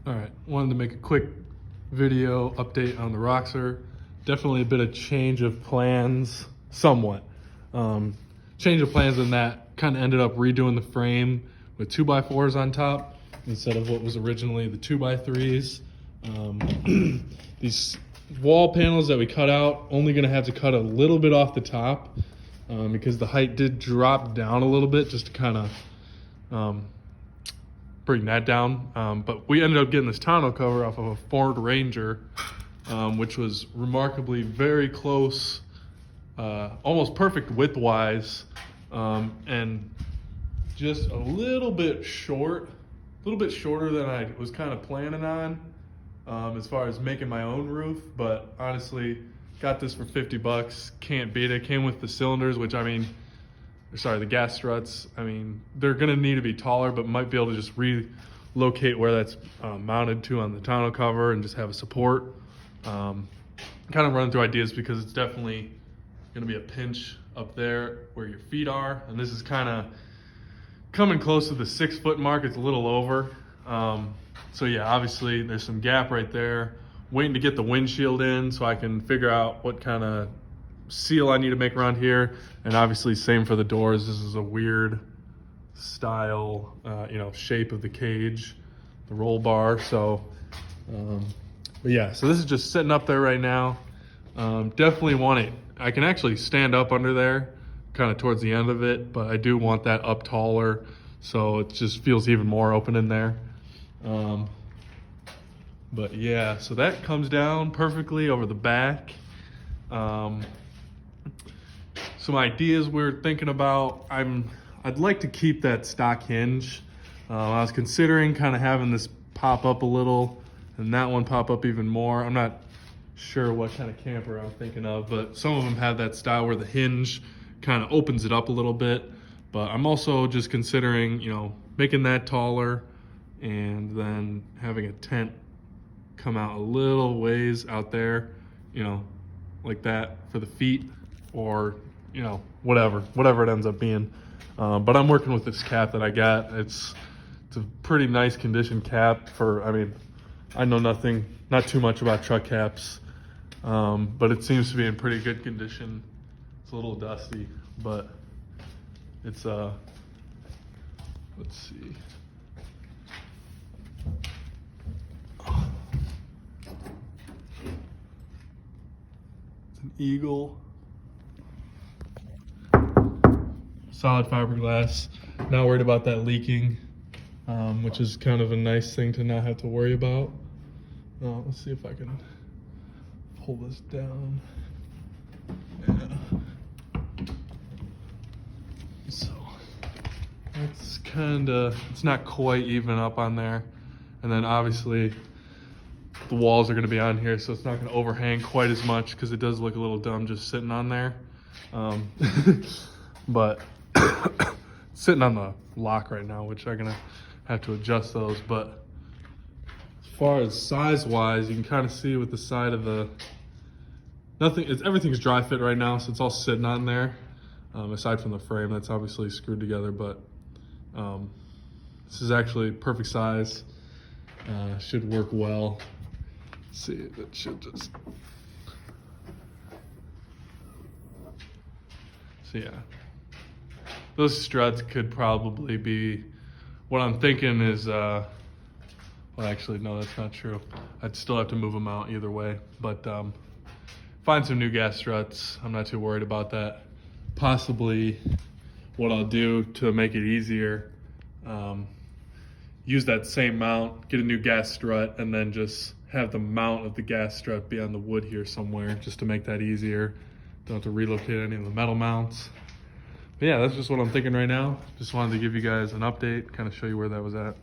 All right, wanted to make a quick video update on the Roxor. Definitely a bit of change of plans, somewhat. Change of plans in that kind of ended up redoing the frame with 2x4s on top instead of what was originally the 2x3s. These wall panels that we cut out, only gonna have to cut a little bit off the top because the height did drop down a little bit just to kind of bring that down. But we ended up getting this tonneau cover off of a Ford Ranger, which was remarkably very close, almost perfect width-wise, and just a little bit shorter than I was kind of planning on, as far as making my own roof. But honestly, got this for 50 bucks, can't beat it. Came with the cylinders, which the gas struts. I mean, they're gonna need to be taller, but might be able to just relocate where that's mounted to on the tonneau cover and just have a support. Kind of running through ideas because it's definitely gonna be a pinch up there where your feet are. And this is kind of coming close to the 6 foot mark. It's a little over. So yeah, obviously there's some gap right there. Waiting to get the windshield in so I can figure out what kind of seal I need to make around here. And obviously same for the doors. This is a weird style, shape of the cage, the roll bar. So, but yeah, so this is just sitting up there right now. Definitely want it. I can actually stand up under there kind of towards the end of it, but I do want that up taller. So it just feels even more open in there. But yeah, so that comes down perfectly over the back. Some ideas we're thinking about. I'd like to keep that stock hinge. I was considering kind of having this pop up a little and that one pop up even more. I'm not sure what kind of camper I'm thinking of, but some of them have that style where the hinge kind of opens it up a little bit. But I'm also just considering, making that taller and then having a tent come out a little ways out there, like that for the feet, or whatever it ends up being. But I'm working with this cap that I got. It's a pretty nice condition cap for, I know not too much about truck caps, but it seems to be in pretty good condition. It's a little dusty, but it's let's see. It's an Eagle. Solid fiberglass. Not worried about that leaking, which is kind of a nice thing to not have to worry about. Let's see if I can pull this down. Yeah. So that's it's not quite even up on there. And then obviously the walls are going to be on here, so it's not going to overhang quite as much because it does look a little dumb just sitting on there. But sitting on the lock right now, which I'm gonna have to adjust those. But as far as size wise, you can kind of see with the side of the everything's dry fit right now, so it's all sitting on there, aside from the frame that's obviously screwed together. But this is actually perfect size. Should work well. Let's see, it should just. So yeah, those struts could probably be, what I'm thinking is, well actually no, that's not true. I'd still have to move them out either way, but find some new gas struts. I'm not too worried about that. Possibly what I'll do to make it easier, use that same mount, get a new gas strut, and then just have the mount of the gas strut be on the wood here somewhere, just to make that easier. Don't have to relocate any of the metal mounts. But yeah, that's just what I'm thinking right now. Just wanted to give you guys an update, kind of show you where that was at.